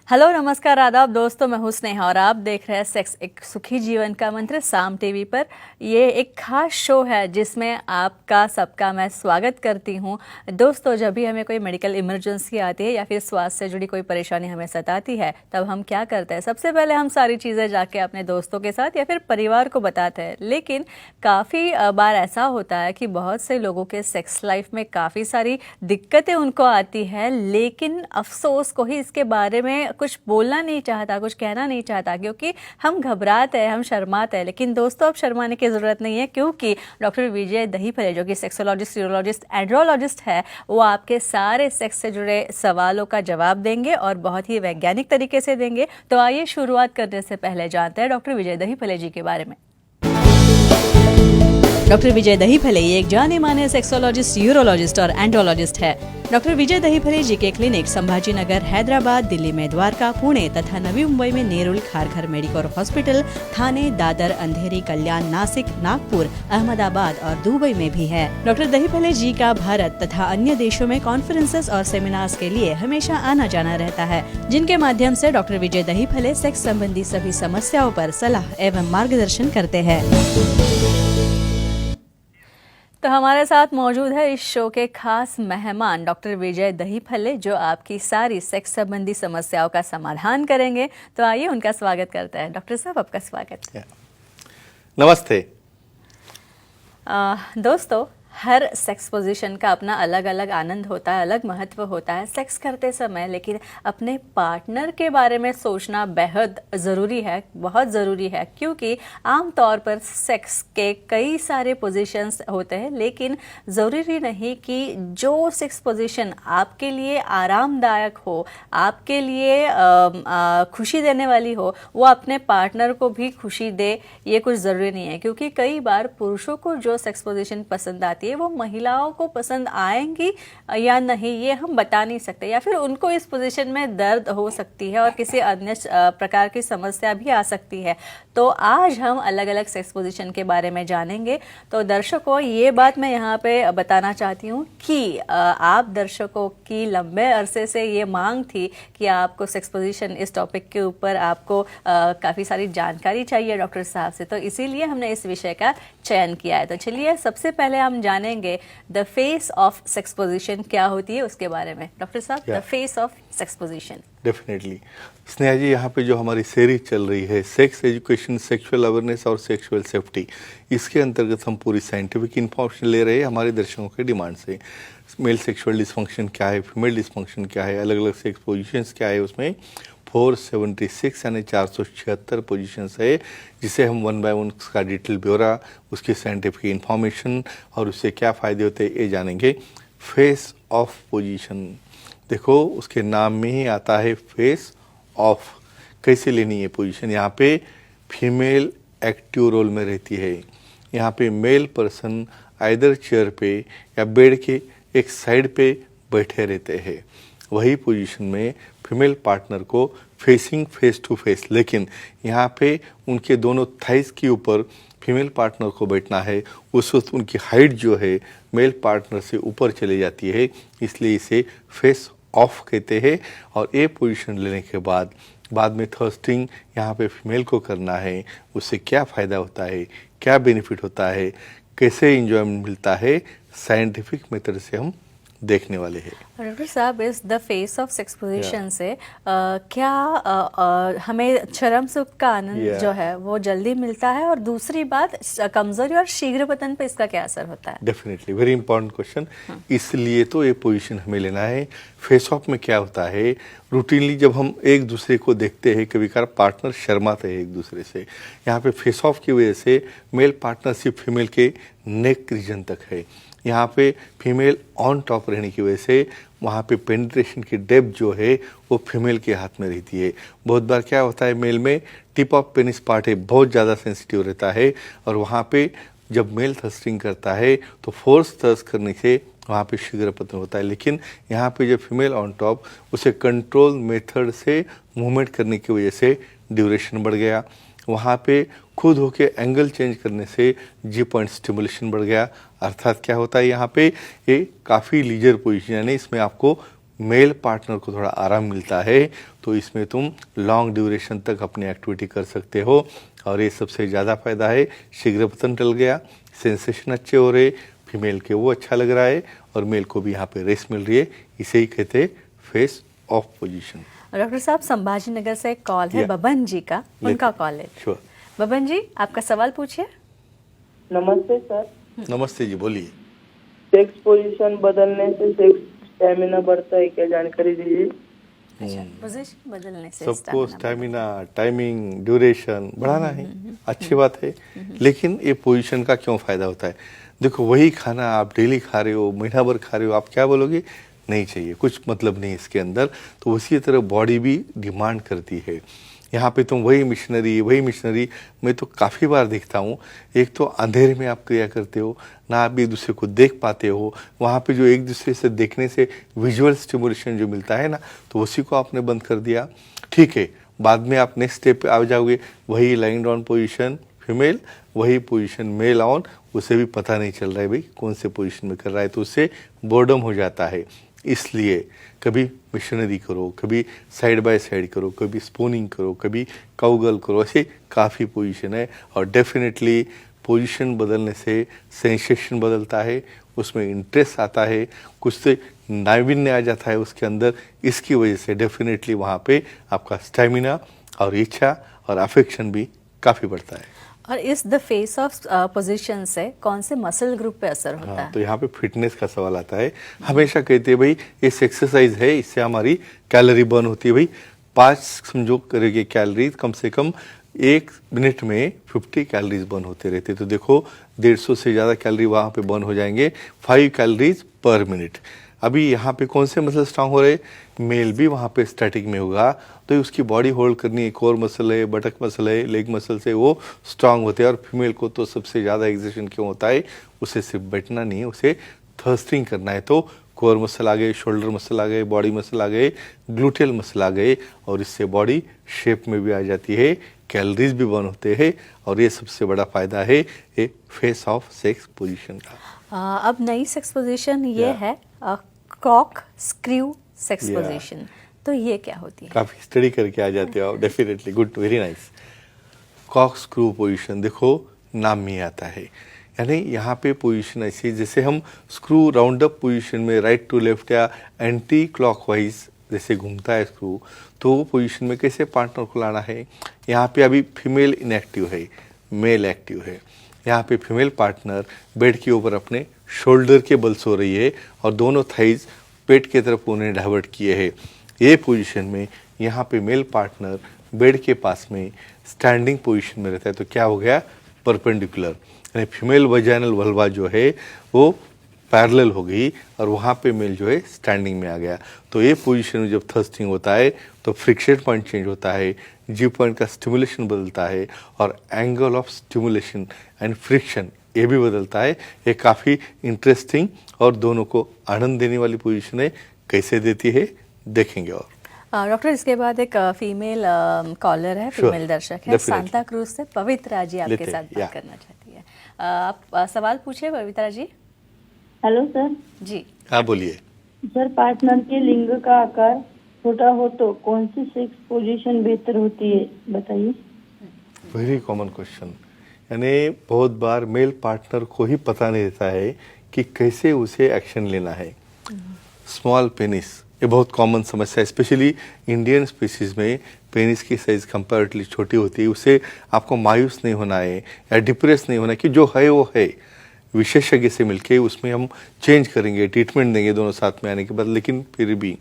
Hello नमस्कार आदाब दोस्तों, मैं हूं स्नेहा और आप देख रहे हैं सेक्स एक सुखी जीवन का मंत्र साम टीवी पर। ये एक खास शो है जिसमें आपका सबका मैं स्वागत करती हूं। दोस्तों, जब भी हमें कोई मेडिकल इमरजेंसी आती है या फिर स्वास्थ्य से जुड़ी कोई परेशानी हमें सताती है, तब हम क्या करते हैं? सबसे पहले हम सारी चीज़ें जाके अपने दोस्तों के साथ या फिर परिवार को बताते हैं। लेकिन काफ़ी बार ऐसा होता है कि बहुत से लोगों के सेक्स लाइफ में काफ़ी सारी दिक्कतें उनको आती है, लेकिन अफसोस कोई इसके बारे में कुछ बोलना नहीं चाहता, कुछ कहना नहीं चाहता, क्योंकि हम घबराते हैं, हम शर्माते हैं। लेकिन दोस्तों, अब शर्माने की ज़रूरत नहीं है, क्योंकि डॉक्टर विजय दहीफले, जो कि सेक्सोलॉजिस्ट, यूरोलॉजिस्ट, एंड्रोलॉजिस्ट है, वो आपके सारे सेक्स से जुड़े सवालों का जवाब देंगे और बहुत ही वैज्ञानिक तरीके से देंगे। तो आइए शुरुआत करने से पहले जानते हैं डॉक्टर विजय दहीफले जी के बारे में। डॉक्टर विजय दहीफले एक जाने माने सेक्सोलॉजिस्ट, यूरोलॉजिस्ट और एंड्रोलॉजिस्ट है। डॉक्टर विजय दहीफले जी के क्लिनिक संभाजी नगर, हैदराबाद, दिल्ली में द्वारका, पुणे तथा नवी मुंबई में नेरुल, खारघर मेडिकोर हॉस्पिटल, थाने, दादर, अंधेरी, कल्याण, नासिक, नागपुर, अहमदाबाद और दुबई में भी है। डॉक्टर दहीफले जी का भारत तथा अन्य देशों में कॉन्फ्रेंसेस और सेमिनार्स के लिए हमेशा आना जाना रहता है, जिनके माध्यम से डॉक्टर विजय दहीफले सेक्स संबंधी सभी समस्याओं पर सलाह एवं मार्गदर्शन करते हैं। तो हमारे साथ मौजूद है इस शो के खास मेहमान डॉक्टर विजय दहीफले, जो आपकी सारी सेक्स संबंधी समस्याओं का समाधान करेंगे। तो आइए उनका स्वागत करते हैं। डॉक्टर साहब, आपका स्वागत। नमस्ते। दोस्तों, हर सेक्स पोजीशन का अपना अलग अलग आनंद होता है, अलग महत्व होता है सेक्स करते समय। लेकिन अपने पार्टनर के बारे में सोचना बेहद ज़रूरी है, बहुत ज़रूरी है, क्योंकि आमतौर पर सेक्स के कई सारे पोजीशंस होते हैं, लेकिन ज़रूरी नहीं कि जो सेक्स पोजीशन आपके लिए आरामदायक हो, आपके लिए खुशी देने वाली हो, वो अपने पार्टनर को भी खुशी दे। ये कुछ ज़रूरी नहीं है, क्योंकि कई बार पुरुषों को जो सेक्स पोजीशन पसंद आती है वो महिलाओं को पसंद आएंगी या नहीं, ये हम बता नहीं सकते, या फिर उनको इस पोजीशन में दर्द हो सकती है और किसी अन्य प्रकार की समस्या भी आ सकती है। तो आज हम अलग अलग सेक्स पोजीशन के बारे में जानेंगे। तो दर्शकों, ये बात मैं यहाँ पे बताना चाहती हूँ कि आप दर्शकों की लंबे अरसे से ये मांग थी कि आपको सेक्स पोजीशन, इस टॉपिक के ऊपर आपको काफ़ी सारी जानकारी चाहिए डॉक्टर साहब से, तो इसीलिए हमने इस विषय का चयन किया है। तो चलिए सबसे पहले हम जानेंगे the face of sex position क्या होती है, उसके बारे में। डॉक्टर साहब, the face of sex position. Definitely Sneha ji, यहाँ पे जो हमारी सीरीज चल रही है सेक्स एजुकेशन, सेक्सुअल अवेयरनेस और सेक्सुअल सेफ्टी, इसके अंतर्गत हम पूरी साइंटिफिक इन्फॉर्मेशन ले रहे हैं हमारे दर्शकों के डिमांड से। मेल सेक्सुअल डिसफंक्शन क्या है, फीमेल डिसफंक्शन क्या है, अलग अलग सेक्स पोजीशंस क्या है, उसमें 476 यानी 476 पोजीशंस है, जिसे हम वन बाय वन उसका डिटेल ब्यौरा, उसकी साइंटिफिक इन्फॉर्मेशन और उससे क्या फ़ायदे होते हैं ये जानेंगे। फेस ऑफ पोजीशन, देखो उसके नाम में ही आता है फेस ऑफ। कैसे लेनी है पोजीशन? यहाँ पे फीमेल एक्टिव रोल में रहती है, यहाँ पे मेल पर्सन आइदर चेयर पे या बेड के एक साइड पे बैठे रहते हैं। वही पोजीशन में फीमेल पार्टनर को फेसिंग फेस टू फेस, लेकिन यहाँ पे उनके दोनों थाइस के ऊपर फीमेल पार्टनर को बैठना है। उस वक्त उनकी हाइट जो है मेल पार्टनर से ऊपर चली जाती है, इसलिए इसे फेस ऑफ कहते हैं। और ये पोजीशन लेने के बाद में थर्स्टिंग यहाँ पे फीमेल को करना है। उससे क्या फ़ायदा होता है, क्या बेनिफिट होता है, कैसे इंजॉयमेंट मिलता है, साइंटिफिक मेथड से हम देखने वाले हैं। डॉक्टर साहब, इस the face of sex position से क्या हमें चरम सुख का आनंद जो है वो जल्दी मिलता है, और दूसरी बात कमजोरी और शीघ्र पतन पे इसका क्या असर होता है? Definitely very important question. इसलिए तो ये पोजीशन हमें लेना है। फेस ऑफ में क्या होता है, रूटीनली जब हम एक दूसरे को देखते हैं, कभी कभार पार्टनर शर्माते हैं एक दूसरे से। यहाँ पे फेस ऑफ की वजह से मेल पार्टनर सिर्फ फीमेल के नेक रीजन तक है। यहाँ पे फीमेल ऑन टॉप रहने की वजह से वहाँ पे पेनिट्रेशन की डेप्थ जो है वो फीमेल के हाथ में रहती है। बहुत बार क्या होता है, मेल में टिप ऑफ पेनिस पार्ट है बहुत ज़्यादा सेंसिटिव रहता है, और वहाँ पे जब मेल थ्रस्टिंग करता है तो फोर्स थ्रस्ट करने से वहाँ पे शीघ्र पतन होता है। लेकिन यहाँ पे जब फीमेल ऑन टॉप, उसे कंट्रोल मेथड से मूवमेंट करने की वजह से ड्यूरेशन बढ़ गया। वहाँ पे खुद होके एंगल चेंज करने से जी पॉइंट स्टिमुलेशन बढ़ गया। अर्थात क्या होता है, यहाँ पे ये काफ़ी लीजर पोजीशन, यानी इसमें आपको मेल पार्टनर को थोड़ा आराम मिलता है, तो इसमें तुम लॉन्ग ड्यूरेशन तक अपनी एक्टिविटी कर सकते हो। और ये सबसे ज़्यादा फायदा है, शीघ्र पतन टल गया, सेंसेशन अच्छे हो रहे, फीमेल के वो अच्छा लग रहा है और मेल को भी यहाँ पे रेस्ट मिल रही है। इसे ही कहते हैं फेस ऑफ पोजीशन। डॉक्टर साहब, संभाजी नगर से एक कॉल है या। बबन जी का, उनका कॉल है। श्योर। बबन जी, आपका सवाल पूछिए। नमस्ते सर। नमस्ते जी, बोलिए। सेक्स पोजीशन बदलने से सेक्स स्टेमिना बढ़ता है, क्या जानकारी दीजिए। अच्छा, पोजीशन बदलने से सबको स्टैमिना, टाइमिंग, ड्यूरेशन बढ़ाना है, अच्छी बात है। लेकिन ये पोजीशन का क्यों फायदा होता है? देखो, वही खाना आप डेली खा रहे हो, महीना भर खा रहे हो, आप क्या बोलोगे? नहीं चाहिए, कुछ मतलब नहीं इसके अंदर। तो उसी तरह बॉडी भी डिमांड करती है। यहाँ पे तुम वही मिशनरी मैं तो काफ़ी बार देखता हूँ। एक तो अंधेरे में आप क्रिया करते हो, ना आप एक दूसरे को देख पाते हो। वहाँ पे जो एक दूसरे से देखने से विजुअल स्टिमुलेशन जो मिलता है ना, तो उसी को आपने बंद कर दिया। ठीक है, बाद में आप नेक्स्ट स्टेप पे आ जाओगे, वही लाइन डाउन पोजीशन फीमेल, वही पोजीशन मेल ऑन, उसे भी पता नहीं चल रहा है भाई कौन से पोजीशन में कर रहा है, तो उससे बोर्डम हो जाता है। इसलिए कभी मिशनरी करो, कभी साइड बाय साइड करो, कभी स्पूनिंग करो, कभी काउगल करो, ऐसे काफ़ी पोजीशन है। और डेफिनेटली पोजीशन बदलने से सेंसेशन बदलता है, उसमें इंटरेस्ट आता है, कुछ से नाविन्य आ जाता है उसके अंदर। इसकी वजह से डेफिनेटली वहाँ पे आपका स्टेमिना और इच्छा और अफेक्शन भी काफ़ी बढ़ता है। और इस द फेस ऑफ पोजीशन से कौन से मसल ग्रुप पे असर होता है? तो यहाँ पे फिटनेस का सवाल आता है। हमेशा कहते हैं भाई ये एक्सरसाइज है, इससे हमारी कैलोरी बर्न होती है। भाई 5 समझो करेंगे कैलोरीज, कम से कम 1 मिनट में 50 कैलोरीज बर्न होते रहते। तो देखो 150 से ज़्यादा कैलोरी वहाँ पे बर्न हो जाएंगे, 5 कैलोरीज पर मिनट। अभी यहाँ पे कौन से मसल स्ट्रांग हो रहे? मेल भी वहाँ पे स्टैटिक में होगा, तो उसकी बॉडी होल्ड करनी है। कोर मसल है, बटक मसल है, लेग मसल से वो स्ट्रांग होते हैं। और फीमेल को तो सबसे ज़्यादा एक्सर्शन क्यों होता है? उसे सिर्फ बैठना नहीं है, उसे थर्स्टिंग करना है। तो कोर मसल आ गए, शोल्डर मसल आ गए, बॉडी मसल आ गए, ग्लूटियल मसल आ गए, और इससे बॉडी शेप में भी आ जाती है, कैलोरीज भी बर्न होते हैं। और ये सबसे बड़ा फायदा है ये फेस ऑफ सेक्स पोजीशन का। अब नई सेक्स पोजीशन ये Yeah. है corkscrew sex Yeah. Position. तो ये क्या होती है? काफ़ी स्टडी करके आ जाते हो, definitely good, very nice. Corkscrew position देखो नाम में आता है, यानी यहाँ पे पोजीशन ऐसी जैसे हम स्क्रू राउंड अप पोजीशन में राइट टू लेफ्ट या एंटी क्लॉकवाइज जैसे घूमता है स्क्रू, तो वो पोजीशन में कैसे पार्टनर को लाना है। यहाँ पे अभी फीमेल इनएक्टिव है, मेल एक्टिव है। यहाँ पे फीमेल पार्टनर बेड के ऊपर अपने शोल्डर के बल सो रही है और दोनों थाइज पेट की तरफ उन्हें डाइवर्ट किए हैं। ये पोजीशन में यहाँ पे मेल पार्टनर बेड के पास में स्टैंडिंग पोजीशन में रहता है। तो क्या हो गया? परपेंडिकुलर, यानी फीमेल वजाइनल वल्वा जो है वो पैरेलल हो गई और वहाँ पे मेल जो है स्टैंडिंग में आ गया। तो ये पोजीशन में जब थर्स्टिंग होता है तो फ्रिक्शन पॉइंट चेंज होता है, जी पॉइंट का स्टिमुलेशन बदलता है और angle of stimulation and friction ये भी बदलता है। ये काफ़ी इंटरेस्टिंग और दोनों को आनंद देने वाली पोजीशन है। कैसे देती है देखेंगे। और डॉक्टर, इसके बाद एक फीमेल कॉलर है, Sure, फीमेल दर्शक है, definitely. सांता क्रूज से पवित्रा जी आपके लेते साथ हैं, बात yeah. करना चाहती है। आप सवाल पूछिए पवित्रा जी। Hello sir. जी, हाँ बोलिए। सर, पार्टनर के लिंग का आकार छोटा हो तो कौन सी सेक्स पोजीशन बेहतर होती है, बताइए। वेरी कॉमन क्वेश्चन, यानी बहुत बार मेल पार्टनर को ही पता नहीं रहता है कि कैसे उसे एक्शन लेना है। स्मॉल पेनिस ये बहुत कॉमन समस्या है, स्पेशली इंडियन स्पीसीज में पेनिस की साइज कंपैरेटिवली छोटी होती है। उसे आपको मायूस नहीं होना है या डिप्रेस नहीं होना है कि जो है वो है। विशेषज्ञ से मिलके उसमें हम चेंज करेंगे, ट्रीटमेंट देंगे दोनों साथ में आने के बाद। लेकिन फिर भी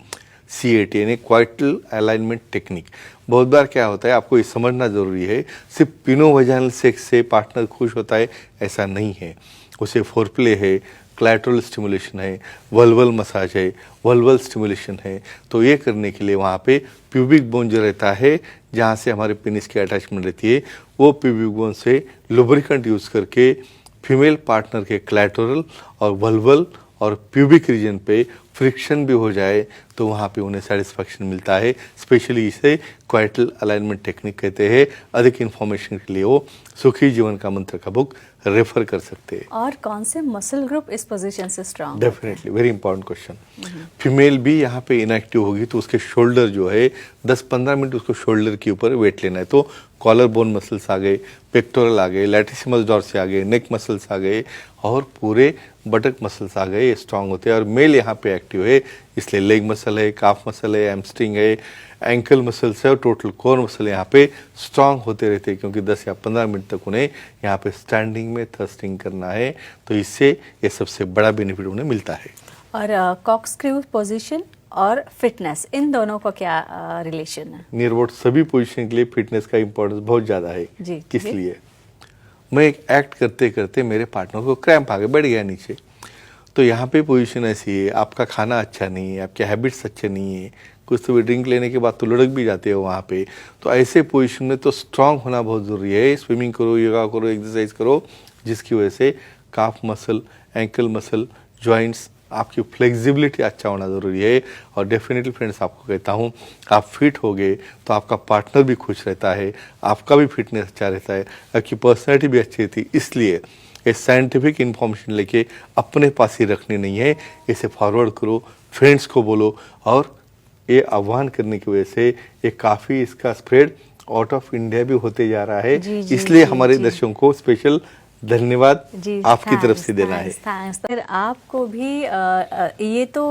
CAT यानी क्वाइटल अलाइनमेंट टेक्निक, बहुत बार क्या होता है आपको ये समझना ज़रूरी है, सिर्फ पिनोवजाइनल सेक्स से पार्टनर खुश होता है ऐसा नहीं है। उसे फोरप्ले है, क्लैटरल स्टिमुलेशन है, वल्वल मसाज है, वल्वल स्टिमुलेशन है। तो ये करने के लिए वहाँ पे प्यूबिक बोन जो रहता है जहाँ से हमारे पेनिस की अटैचमेंट रहती है, वो प्यूबिक बोन से लुब्रिकेंट यूज़ करके फीमेल पार्टनर के क्लैटरल और वल्वल और प्यूबिक रीजन पे फ्रिक्शन भी हो जाए तो वहाँ पे उन्हें सेटिस्फैक्शन मिलता है। स्पेशली इसे क्वाइटल अलाइनमेंट टेक्निक कहते हैं। अधिक इन्फॉर्मेशन के लिए वो सुखी जीवन का मंत्र का बुक रेफर कर सकते हैं। और कौन से मसल ग्रुप इस पोजीशन से strong? Definitely, very important question. Female भी यहाँ पे इनएक्टिव होगी तो उसके शोल्डर जो है 10-15 मिनट उसको शोल्डर के ऊपर वेट लेना है। तो कॉलर बोन मसल्स आ गए, पेक्टोरल आ गए, लैटिसिमस डॉर्सी आ गए, नेक मसल्स आ गए और पूरे बटक मसल्स आ गए, ये स्ट्रांग होते हैं। और मेल यहाँ पे एक्टिव है इसलिए लेग मसल है, काफ मसल है, एमस्ट्रिंग है, एंकल मसल्स है और टोटल कोर मसल यहाँ पे स्ट्रांग होते रहते हैं क्योंकि 10 या 15 मिनट तक उन्हें यहाँ पे स्टैंडिंग में थ्रस्टिंग करना है। तो इससे ये सबसे बड़ा बेनिफिट उन्हें मिलता है। और कॉक्सक्रू पोजीशन और फिटनेस, इन दोनों का क्या रिलेशन है? नियर अबाउट सभी पोजीशन के लिए फिटनेस का इंपॉर्टेंस बहुत ज़्यादा है। जी, किस जी। लिए? मैं एक एक्ट करते करते मेरे पार्टनर को क्रैम्प आ गया, बैठ गया नीचे। तो यहाँ पे पोजीशन ऐसी है, आपका खाना अच्छा नहीं है, आपके हैबिट्स अच्छे नहीं है, कुछ तो भी ड्रिंक लेने के बाद तो लुढ़क भी जाते हो वहाँ पे। तो ऐसे पोजीशन में तो स्ट्रांग होना बहुत ज़रूरी है। स्विमिंग करो, योगा करो, एक्सरसाइज करो, जिसकी वजह से calf muscle, ankle muscle, joints, आपकी फ्लेक्सिबिलिटी अच्छा होना ज़रूरी है। और डेफिनेटली फ्रेंड्स आपको कहता हूँ, आप फिट होगे तो आपका पार्टनर भी खुश रहता है, आपका भी फिटनेस अच्छा रहता है, आपकी पर्सनैलिटी भी अच्छी रहती है। इसलिए ये साइंटिफिक इन्फॉर्मेशन लेके अपने पास ही रखनी नहीं है, इसे फॉरवर्ड करो, फ्रेंड्स को बोलो। और ये आह्वान करने की वजह से ये काफ़ी इसका स्प्रेड आउट ऑफ इंडिया भी होते जा रहा है। जी, जी, इसलिए जी, हमारे जी। दर्शकों को स्पेशल धन्यवाद जी, आपकी तरफ से देना है। थैंक्स। फिर आपको भी ये तो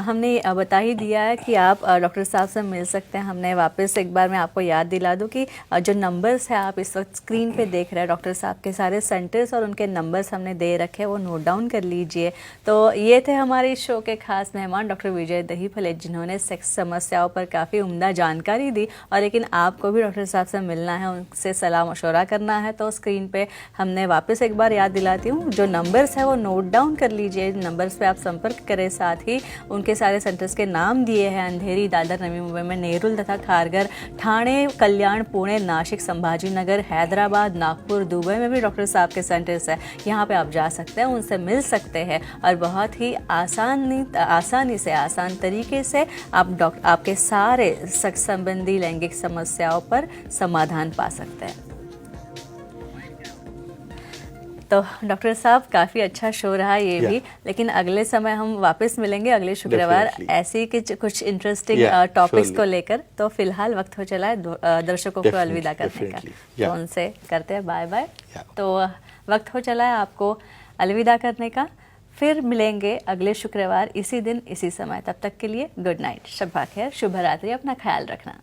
हमने बता ही दिया है कि आप डॉक्टर साहब से मिल सकते हैं। हमने वापस एक बार मैं आपको याद दिला दूं कि जो नंबर्स है आप इस वक्त स्क्रीन पे देख रहे हैं, डॉक्टर साहब के सारे सेंटर्स और उनके नंबर्स हमने दे रखे हैं, वो नोट डाउन कर लीजिए। तो ये थे हमारे इस शो के खास मेहमान डॉक्टर विजय दहीफले, जिन्होंने सेक्स समस्याओं पर काफ़ी उम्दा जानकारी दी। और लेकिन आपको भी डॉक्टर साहब से मिलना है, उनसे सलाह मशवरा करना है, तो स्क्रीन पे हमने वापस एक बार याद दिलाती हूँ, जो नंबर्स है वो नोट डाउन कर लीजिए। नंबर्स पे आप संपर्क करें। साथ ही उनके सारे सेंटर्स के नाम दिए हैं, अंधेरी, दादर, नवी मुंबई में नेरुल तथा खारगर, ठाणे, कल्याण, पुणे, नासिक, संभाजी नगर, हैदराबाद, नागपुर, दुबई में भी डॉक्टर साहब के सेंटर्स हैं। यहाँ पे आप जा सकते हैं, उनसे मिल सकते हैं और बहुत ही आसानी से आसान तरीके से आप आपके सारे सेक्स संबंधी लैंगिक समस्याओं पर समाधान पा सकते हैं। तो डॉक्टर साहब, काफ़ी अच्छा शो रहा ये भी, लेकिन अगले समय हम वापस मिलेंगे अगले शुक्रवार Definitely. ऐसी कुछ इंटरेस्टिंग Yeah, टॉपिक्स surely. को लेकर। तो फिलहाल वक्त हो चला है दर्शकों को Definitely, अलविदा करने का। definitely. Yeah. तो उनसे करते हैं बाय बाय। Yeah. तो वक्त हो चला है आपको अलविदा करने का। फिर मिलेंगे अगले शुक्रवार इसी दिन इसी समय। तब तक के लिए गुड नाइट, शब्बा खैर, शुभ रात्रि, अपना ख्याल रखना।